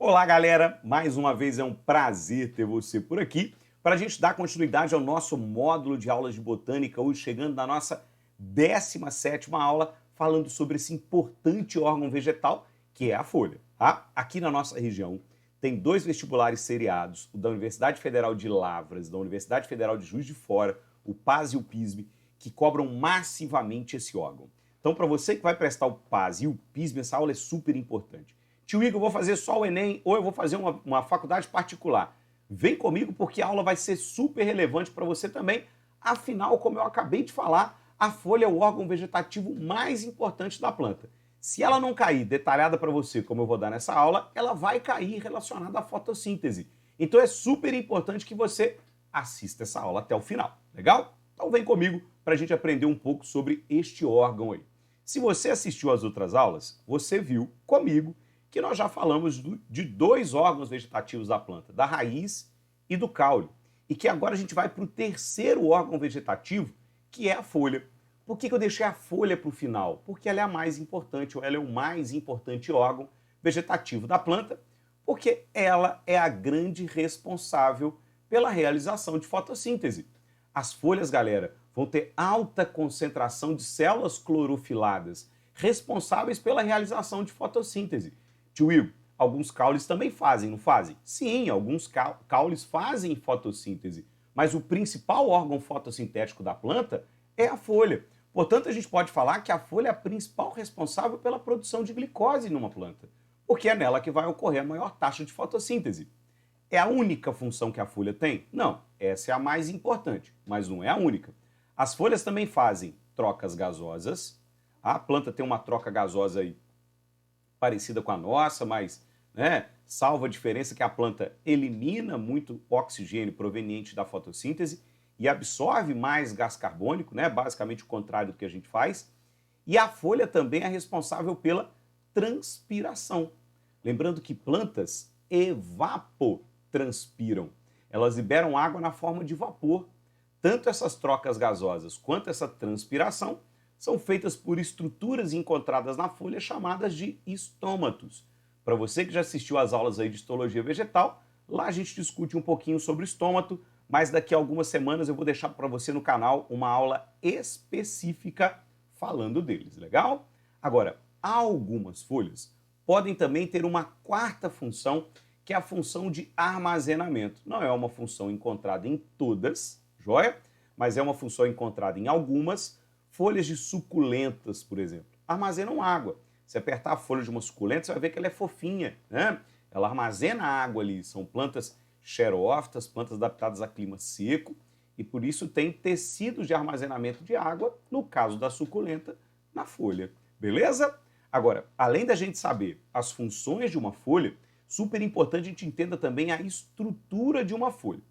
Olá, galera! Mais uma vez é um prazer ter você por aqui para a gente dar continuidade ao nosso módulo de aulas de botânica, hoje chegando na nossa 17ª aula, falando sobre esse importante órgão vegetal que é a folha. Tá? Aqui na nossa região tem dois vestibulares seriados, o da Universidade Federal de Lavras, da Universidade Federal de Juiz de Fora, o PAS e o PISM, que cobram massivamente esse órgão. Então, para você que vai prestar o PAS e o PISM, essa aula é super importante. Tio Igor, eu vou fazer só o Enem ou eu vou fazer uma faculdade particular. Vem comigo porque a aula vai ser super relevante para você também. Afinal, como eu acabei de falar, a folha é o órgão vegetativo mais importante da planta. Se ela não cair detalhada para você, como eu vou dar nessa aula, ela vai cair relacionada à fotossíntese. Então é super importante que você assista essa aula até o final, legal? Então vem comigo para a gente aprender um pouco sobre este órgão aí. Se você assistiu às outras aulas, você viu comigo que nós já falamos de dois órgãos vegetativos da planta, da raiz e do caule, e que agora a gente vai para o terceiro órgão vegetativo, que é a folha. Por que eu deixei a folha para o final? Porque ela é a mais importante, ou ela é o mais importante órgão vegetativo da planta, porque ela é a grande responsável pela realização de fotossíntese. As folhas, galera, vão ter alta concentração de células clorofiladas, responsáveis pela realização de fotossíntese. Tio Igor, alguns caules também fazem, não fazem? Sim, alguns caules fazem fotossíntese, mas o principal órgão fotossintético da planta é a folha. Portanto, a gente pode falar que a folha é a principal responsável pela produção de glicose numa planta, porque é nela que vai ocorrer a maior taxa de fotossíntese. É a única função que a folha tem? Não, essa é a mais importante, mas não é a única. As folhas também fazem trocas gasosas, a planta tem uma troca gasosa aí parecida com a nossa, mas salvo a diferença que a planta elimina muito oxigênio proveniente da fotossíntese e absorve mais gás carbônico, basicamente o contrário do que a gente faz. E a folha também é responsável pela transpiração. Lembrando que plantas evapotranspiram. Elas liberam água na forma de vapor. Tanto essas trocas gasosas quanto essa transpiração são feitas por estruturas encontradas na folha chamadas de estômatos. Para você que já assistiu às aulas aí de histologia vegetal, lá a gente discute um pouquinho sobre estômato, mas daqui a algumas semanas eu vou deixar para você no canal uma aula específica falando deles, legal? Agora, algumas folhas podem também ter uma quarta função, que é a função de armazenamento. Não é uma função encontrada em todas, joia? Mas é uma função encontrada em algumas. Folhas de suculentas, por exemplo, armazenam água. Se apertar a folha de uma suculenta, você vai ver que ela é fofinha, né? Ela armazena água ali. São plantas xerófitas, plantas adaptadas a clima seco, e por isso tem tecidos de armazenamento de água, no caso da suculenta, na folha. Beleza? Agora, além da gente saber as funções de uma folha, super importante a gente entenda também a estrutura de uma folha.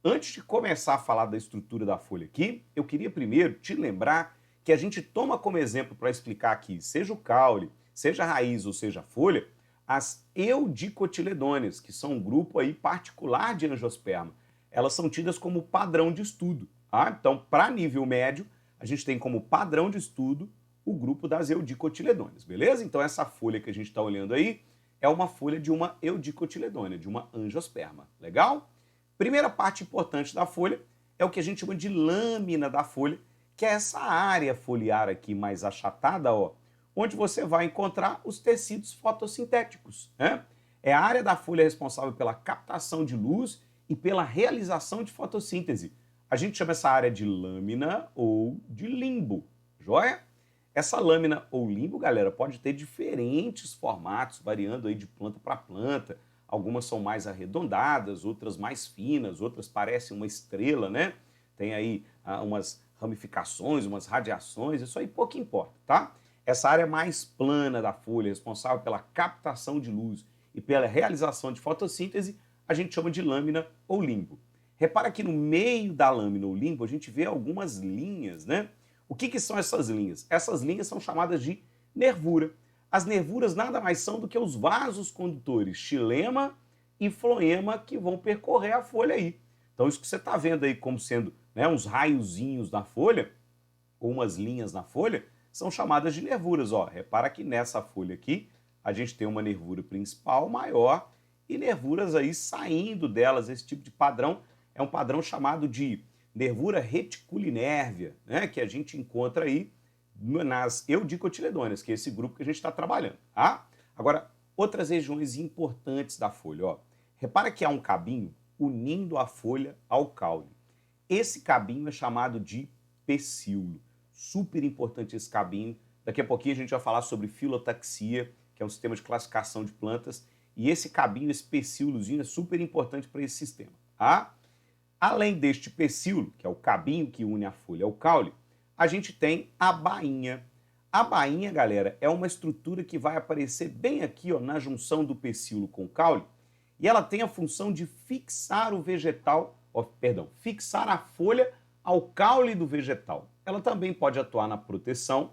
Antes de começar a falar da estrutura da folha aqui, eu queria primeiro te lembrar que a gente toma como exemplo para explicar aqui, seja o caule, seja a raiz ou seja a folha, as eudicotiledôneas, que são um grupo aí particular de angiosperma. Elas são tidas como padrão de estudo. Tá? Então, para nível médio, a gente tem como padrão de estudo o grupo das eudicotiledôneas, beleza? Então, essa folha que a gente está olhando aí é uma folha de uma eudicotiledônea, de uma angiosperma. Legal? Primeira parte importante da folha é o que a gente chama de lâmina da folha, que é essa área foliar aqui mais achatada, ó, onde você vai encontrar os tecidos fotossintéticos. É a área da folha responsável pela captação de luz e pela realização de fotossíntese. A gente chama essa área de lâmina ou de limbo, joia? Essa lâmina ou limbo, galera, pode ter diferentes formatos, variando aí de planta para planta. Algumas são mais arredondadas, outras mais finas, outras parecem uma estrela, né? Tem aí umas ramificações, umas radiações, isso aí pouco importa, tá? Essa área mais plana da folha, responsável pela captação de luz e pela realização de fotossíntese, a gente chama de lâmina ou limbo. Repara que no meio da lâmina ou limbo a gente vê algumas linhas, né? O que são essas linhas? Essas linhas são chamadas de nervura. As nervuras nada mais são do que os vasos condutores xilema e floema que vão percorrer a folha aí. Então isso que você está vendo aí como sendo uns raiozinhos na folha, ou umas linhas na folha, são chamadas de nervuras. Ó, repara que nessa folha aqui, a gente tem uma nervura principal maior e nervuras aí saindo delas. Esse tipo de padrão é um padrão chamado de nervura reticulinérvia, né, que a gente encontra aí nas eudicotiledôneas, que é esse grupo que a gente está trabalhando. Tá? Agora, outras regiões importantes da folha. Ó. Repara que há um cabinho unindo a folha ao caule. Esse cabinho é chamado de pecíolo. Super importante esse cabinho. Daqui a pouquinho a gente vai falar sobre filotaxia, que é um sistema de classificação de plantas, e esse cabinho, esse pecíolozinho, é super importante para esse sistema. Tá? Além deste pecíolo, que é o cabinho que une a folha ao caule, a gente tem a bainha. A bainha, galera, é uma estrutura que vai aparecer bem aqui, ó, na junção do pecíolo com o caule, e ela tem a função de fixar o vegetal, fixar a folha ao caule do vegetal. Ela também pode atuar na proteção,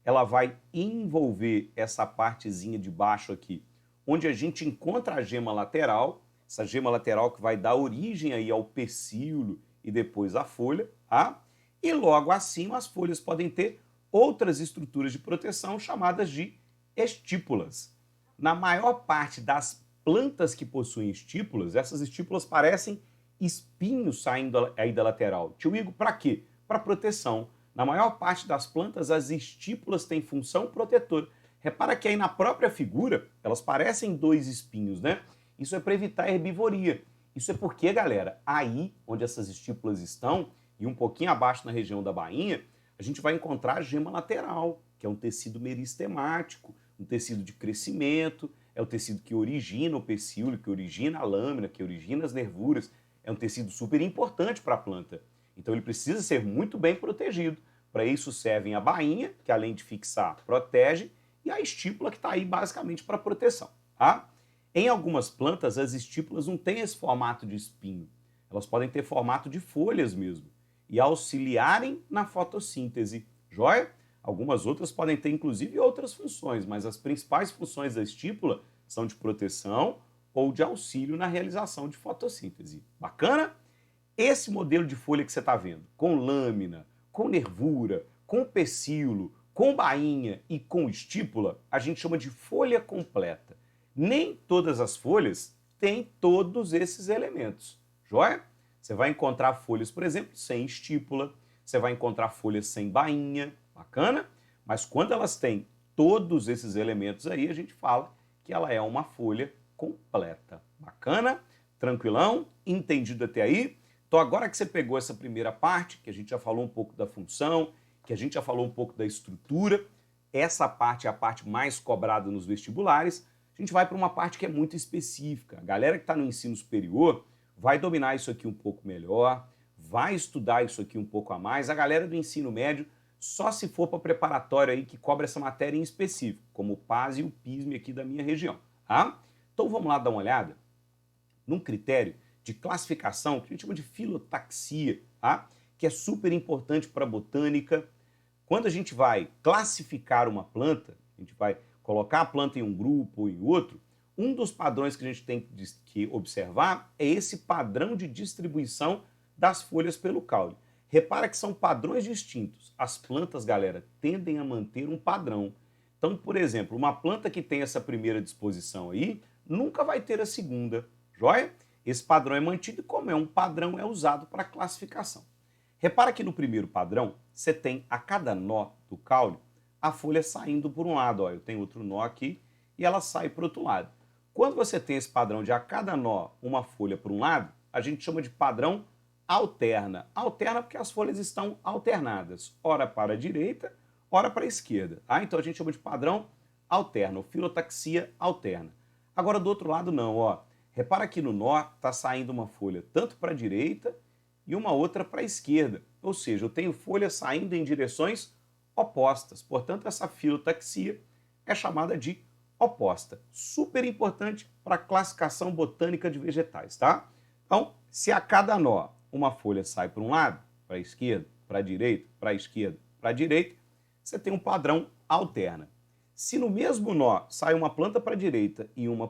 ela vai envolver essa partezinha de baixo aqui, onde a gente encontra a gema lateral, essa gema lateral que vai dar origem aí ao pecíolo e depois à folha, tá? E logo acima as folhas podem ter outras estruturas de proteção chamadas de estípulas. Na maior parte das plantas que possuem estípulas, essas estípulas parecem espinhos saindo aí da lateral. Tio Igor, para quê? Para proteção. Na maior parte das plantas, as estípulas têm função protetora. Repara que aí na própria figura, elas parecem dois espinhos, né? Isso é para evitar a herbivoria. Isso é porque, galera, aí onde essas estípulas estão, e um pouquinho abaixo na região da bainha, a gente vai encontrar a gema lateral, que é um tecido meristemático, um tecido de crescimento, é o tecido que origina o pecíolo, que origina a lâmina, que origina as nervuras. É um tecido super importante para a planta. Então ele precisa ser muito bem protegido. Para isso servem a bainha, que além de fixar, protege, e a estípula, que está aí basicamente para proteção. Tá? Em algumas plantas, as estípulas não têm esse formato de espinho. Elas podem ter formato de folhas mesmo e auxiliarem na fotossíntese. Joia? Algumas outras podem ter, inclusive, outras funções, mas as principais funções da estípula são de proteção ou de auxílio na realização de fotossíntese. Bacana? Esse modelo de folha que você está vendo, com lâmina, com nervura, com pecíolo, com bainha e com estípula, a gente chama de folha completa. Nem todas as folhas têm todos esses elementos. Joia? Você vai encontrar folhas, por exemplo, sem estípula, você vai encontrar folhas sem bainha, bacana? Mas quando elas têm todos esses elementos aí, a gente fala que ela é uma folha completa. Bacana? Tranquilão? Entendido até aí? Então agora que você pegou essa primeira parte, que a gente já falou um pouco da função, que a gente já falou um pouco da estrutura, essa parte é a parte mais cobrada nos vestibulares, a gente vai para uma parte que é muito específica. A galera que está no ensino superior vai dominar isso aqui um pouco melhor, vai estudar isso aqui um pouco a mais. A galera do ensino médio, só se for para preparatório aí que cobra essa matéria em específico, como o PAS e o PISME aqui da minha região. Tá? Então vamos lá dar uma olhada num critério de classificação que a gente chama de filotaxia, tá? Que é super importante para a botânica. Quando a gente vai classificar uma planta, a gente vai colocar a planta em um grupo ou em outro, um dos padrões que a gente tem que observar é esse padrão de distribuição das folhas pelo caule. Repara que são padrões distintos. As plantas, galera, tendem a manter um padrão. Então, por exemplo, uma planta que tem essa primeira disposição aí, nunca vai ter a segunda, joia? Esse padrão é mantido e como é um padrão, é usado para classificação. Repara que no primeiro padrão, você tem a cada nó do caule, a folha saindo por um lado. Ó, eu tenho outro nó aqui e ela sai para o outro lado. Quando você tem esse padrão de a cada nó uma folha por um lado, a gente chama de padrão alterna. Alterna porque as folhas estão alternadas, ora para a direita, ora para a esquerda. Tá? Então a gente chama de padrão alterna, ou filotaxia alterna. Agora do outro lado não, ó. Repara que no nó está saindo uma folha tanto para a direita e uma outra para a esquerda. Ou seja, eu tenho folhas saindo em direções opostas. Portanto, essa filotaxia é chamada de oposta. Super importante para a classificação botânica de vegetais, tá? Então, se a cada nó uma folha sai para um lado, para a esquerda, para a direita, para a esquerda, para a direita, você tem um padrão alterna. Se no mesmo nó sai uma planta para a direita e uma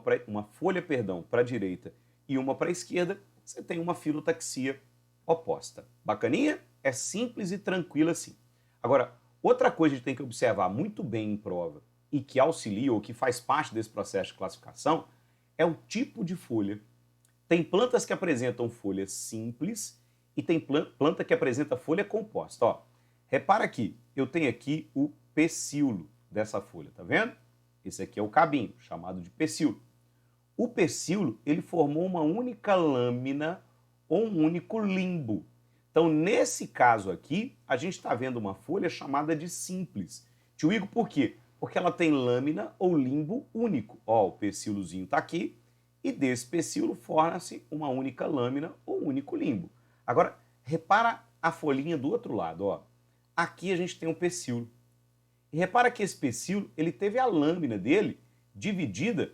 folha, para a direita e uma para a esquerda, você tem uma filotaxia oposta. Bacaninha? É simples e tranquilo assim. Agora, outra coisa que a gente tem que observar muito bem em prova e que auxilia ou que faz parte desse processo de classificação é o tipo de folha. Tem plantas que apresentam folha simples e tem planta que apresenta folha composta. Ó, repara aqui, eu tenho aqui o pecíolo dessa folha, tá vendo? Esse aqui é o cabinho, chamado de pecíolo. O pecíolo, ele formou uma única lâmina ou um único limbo. Então, nesse caso aqui, a gente está vendo uma folha chamada de simples. Tio Igor, por quê? Porque ela tem lâmina ou limbo único. Ó, o pecíolozinho está aqui e desse pecíolo forma-se uma única lâmina ou um único limbo. Agora, repara a folhinha do outro lado. Ó. Aqui a gente tem um pecíolo. E repara que esse pecíolo, ele teve a lâmina dele dividida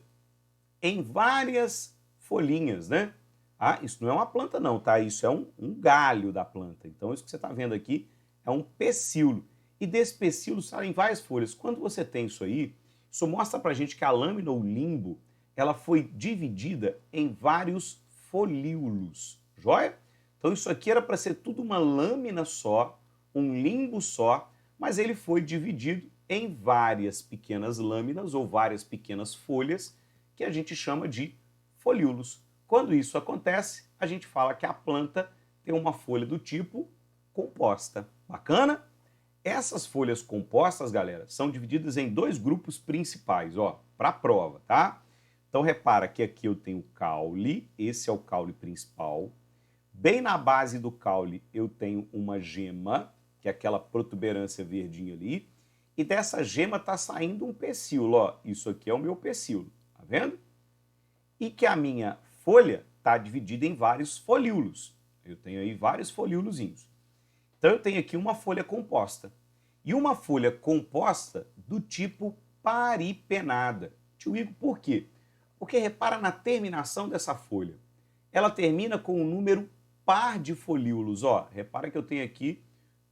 em várias folhinhas, né? Ah, isso não é uma planta não, tá? Isso é um galho da planta. Então isso que você está vendo aqui é um pecíolo. E desse pecíolo saem várias folhas. Quando você tem isso aí, isso mostra pra gente que a lâmina ou limbo, ela foi dividida em vários folíolos, joia? Então isso aqui era para ser tudo uma lâmina só, um limbo só, mas ele foi dividido em várias pequenas lâminas ou várias pequenas folhas que a gente chama de folíolos. Quando isso acontece, a gente fala que a planta tem uma folha do tipo composta. Bacana? Essas folhas compostas, galera, são divididas em dois grupos principais, ó, para a prova, tá? Então repara que aqui eu tenho o caule, esse é o caule principal. Bem na base do caule eu tenho uma gema, que é aquela protuberância verdinha ali, e dessa gema está saindo um pecíolo, ó, isso aqui é o meu pecíolo, tá vendo? E que a minha folha está dividida em vários folíolos. Eu tenho aí vários folíolozinhos. Então eu tenho aqui uma folha composta. E uma folha composta do tipo paripenada. Tio Igor, por quê? Porque repara na terminação dessa folha. Ela termina com um número par de folíolos. Ó, repara que eu tenho aqui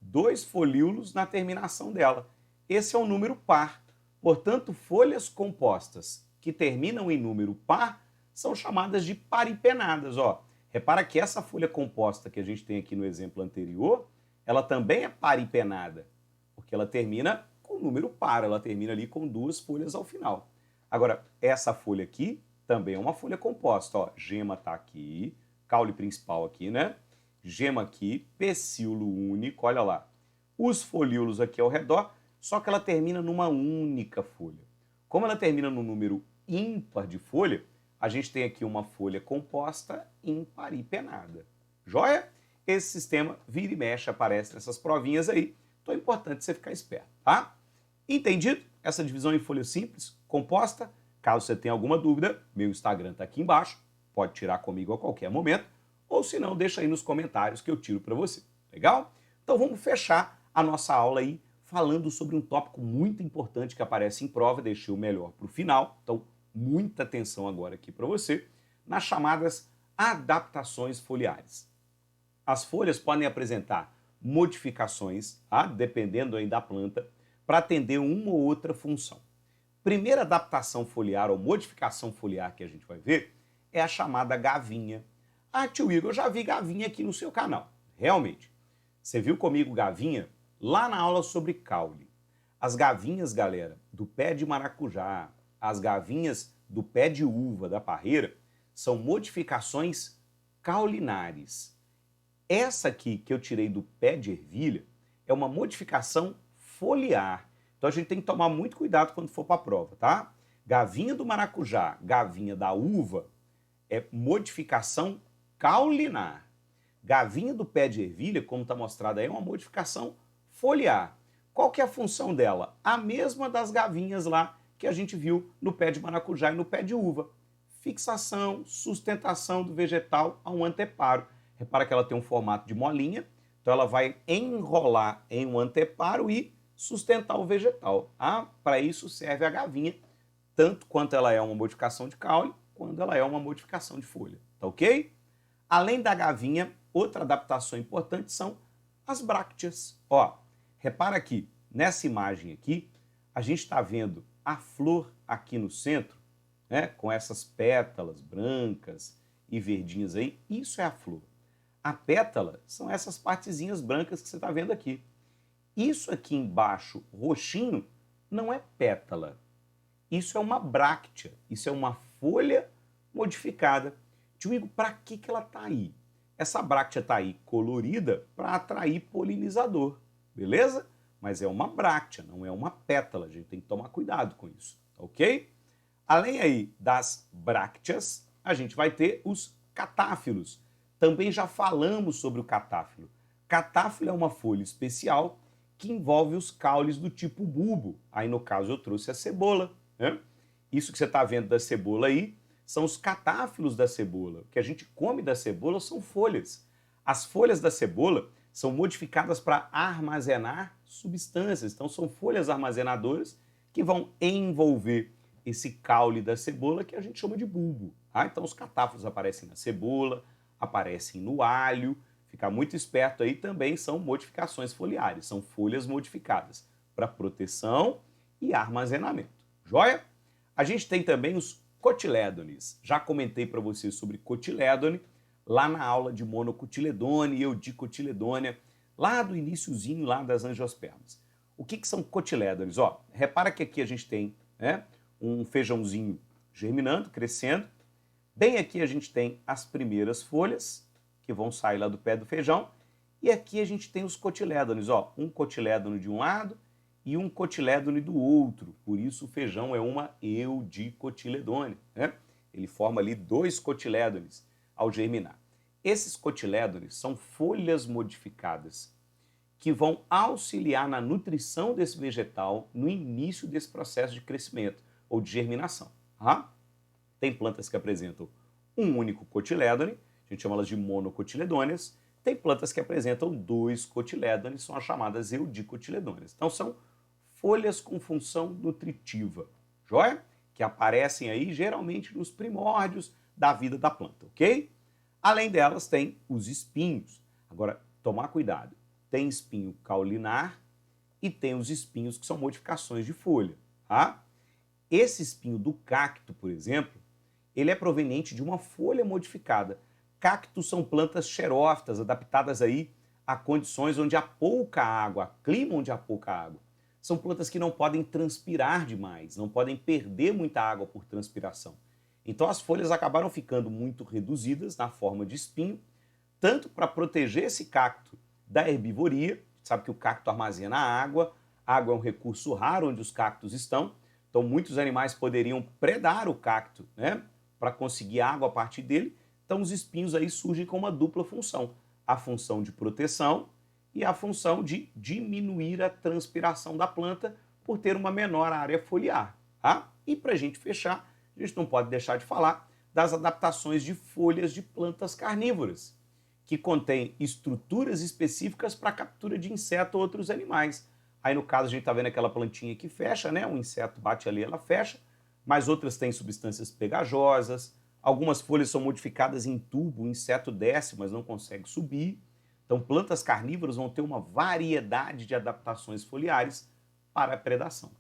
2 folíolos na terminação dela. Esse é um número par. Portanto, folhas compostas que terminam em número par são chamadas de paripenadas. Ó, repara que essa folha composta que a gente tem aqui no exemplo anterior, ela também é paripenada, porque ela termina com número par, ela termina ali com 2 folhas ao final. Agora, essa folha aqui também é uma folha composta. Ó, gema está aqui, caule principal aqui, né? Gema aqui, pecíolo único, olha lá. Os folíolos aqui ao redor, só que ela termina numa única folha. Como ela termina no número ímpar de folha, a gente tem aqui uma folha composta imparipenada. Joia? Esse sistema vira e mexe, aparece nessas provinhas aí. Então é importante você ficar esperto, tá? Entendido? Essa divisão em folha simples, composta. Caso você tenha alguma dúvida, meu Instagram está aqui embaixo. Pode tirar comigo a qualquer momento. Ou se não, deixa aí nos comentários que eu tiro para você. Legal? Então vamos fechar a nossa aula aí falando sobre um tópico muito importante que aparece em prova. Deixei o melhor para o final. Então, muita atenção agora aqui para você, nas chamadas adaptações foliares. As folhas podem apresentar modificações, tá? Dependendo aí da planta, para atender uma ou outra função. Primeira adaptação foliar ou modificação foliar que a gente vai ver é a chamada gavinha. Ah, tio Igor, eu já vi gavinha aqui no seu canal. Realmente. Você viu comigo gavinha lá na aula sobre caule. As gavinhas, galera, do pé de maracujá, as gavinhas do pé de uva, da parreira, são modificações caulinares. Essa aqui que eu tirei do pé de ervilha é uma modificação foliar. Então a gente tem que tomar muito cuidado quando for para a prova, tá? Gavinha do maracujá, gavinha da uva é modificação caulinar. Gavinha do pé de ervilha, como está mostrado aí, é uma modificação foliar. Qual que é a função dela? A mesma das gavinhas lá que a gente viu no pé de maracujá e no pé de uva. Fixação, sustentação do vegetal a um anteparo. Repara que ela tem um formato de molinha, então ela vai enrolar em um anteparo e sustentar o vegetal. Ah, para isso serve a gavinha, tanto quanto ela é uma modificação de caule, quando ela é uma modificação de folha. Tá ok? Além da gavinha, outra adaptação importante são as brácteas. Ó, repara aqui, nessa imagem aqui, a gente está vendo a flor aqui no centro, né, com essas pétalas brancas e verdinhas aí, isso é a flor. A pétala são essas partezinhas brancas que você está vendo aqui. Isso aqui embaixo, roxinho, não é pétala. Isso é uma bráctea, isso é uma folha modificada. Tio Igor, para que ela está aí? Essa bráctea está aí colorida para atrair polinizador, beleza? Mas é uma bráctea, não é uma pétala, a gente tem que tomar cuidado com isso, ok? Além aí das brácteas, a gente vai ter os catáfilos. Também já falamos sobre o catáfilo. Catáfilo é uma folha especial que envolve os caules do tipo bulbo. Aí no caso eu trouxe a cebola, né? Isso que você está vendo da cebola aí são os catáfilos da cebola. O que a gente come da cebola são folhas. As folhas da cebola são modificadas para armazenar substâncias. Então são folhas armazenadoras que vão envolver esse caule da cebola que a gente chama de bulbo. Tá? Então os catáfilos aparecem na cebola, aparecem no alho. Ficar muito esperto aí, também são modificações foliares, são folhas modificadas para proteção e armazenamento. Joia? A gente tem também os cotilédones. Já comentei para vocês sobre cotilédone lá na aula de monocotiledone e eudicotiledônia, lá do iniciozinho lá das angiospermas. O que são cotilédones? Ó, repara que aqui a gente tem, né, um feijãozinho germinando, crescendo. Bem aqui a gente tem as primeiras folhas, que vão sair lá do pé do feijão. E aqui a gente tem os cotilédones, ó, um cotilédone de um lado e um cotilédone do outro. Por isso o feijão é uma eudicotiledônia, né? Ele forma ali 2 cotilédones ao germinar. Esses cotilédones são folhas modificadas que vão auxiliar na nutrição desse vegetal no início desse processo de crescimento ou de germinação. Tá? Tem plantas que apresentam um único cotilédone, a gente chama elas de monocotiledôneas. Tem plantas que apresentam 2 cotilédones, são as chamadas eudicotiledôneas. Então são folhas com função nutritiva, joia? Que aparecem aí geralmente nos primórdios da vida da planta, ok? Além delas tem os espinhos. Agora, tomar cuidado, tem espinho caulinar e tem os espinhos que são modificações de folha, tá? Esse espinho do cacto, por exemplo, ele é proveniente de uma folha modificada. Cactos são plantas xerófitas, adaptadas aí a condições onde há pouca água, clima onde há pouca água. São plantas que não podem transpirar demais, não podem perder muita água por transpiração. Então as folhas acabaram ficando muito reduzidas na forma de espinho, tanto para proteger esse cacto da herbivoria, sabe que o cacto armazena água é um recurso raro onde os cactos estão, então muitos animais poderiam predar o cacto, né, para conseguir água a partir dele. Então os espinhos aí surgem com uma dupla função, a função de proteção e a função de diminuir a transpiração da planta por ter uma menor área foliar. Tá? E para a gente fechar, a gente não pode deixar de falar das adaptações de folhas de plantas carnívoras, que contêm estruturas específicas para a captura de inseto ou outros animais. Aí no caso a gente está vendo aquela plantinha que fecha, né? O inseto bate ali, ela fecha, mas outras têm substâncias pegajosas. Algumas folhas são modificadas em tubo, o inseto desce, mas não consegue subir. Então, plantas carnívoras vão ter uma variedade de adaptações foliares para a predação.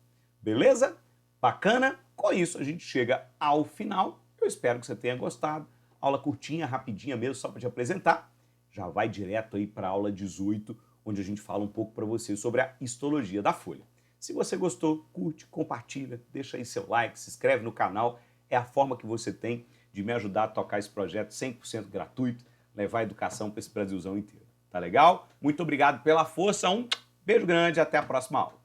Beleza? Bacana? Com isso, a gente chega ao final. Eu espero que você tenha gostado. Aula curtinha, rapidinha mesmo, só para te apresentar. Já vai direto aí para a aula 18, onde a gente fala um pouco para você sobre a histologia da folha. Se você gostou, curte, compartilha, deixa aí seu like, se inscreve no canal. É a forma que você tem de me ajudar a tocar esse projeto 100% gratuito, levar a educação para esse Brasilzão inteiro. Tá legal? Muito obrigado pela força, um beijo grande, até a próxima aula.